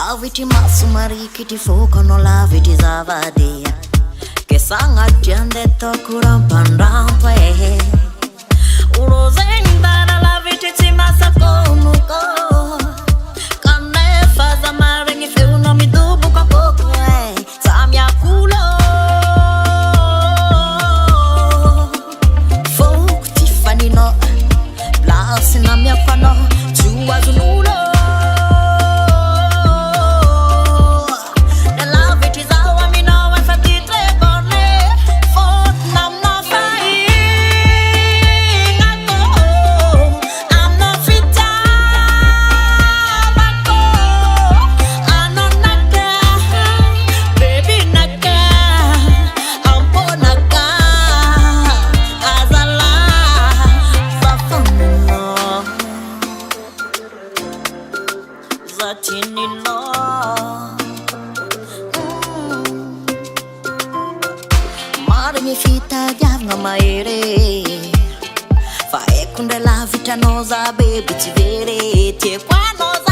Laviti maso marikiti focano laviti zavadia che sanga detto kurampa ulo zendana laviti timasa konuko kane faza marengi feuno midubu kwa koko samya kulo folk Tiffany no blasi na mia pano chua zunulo mi fita giavna maere fa e kunde la vita nosa baby ti vere ti qua nosa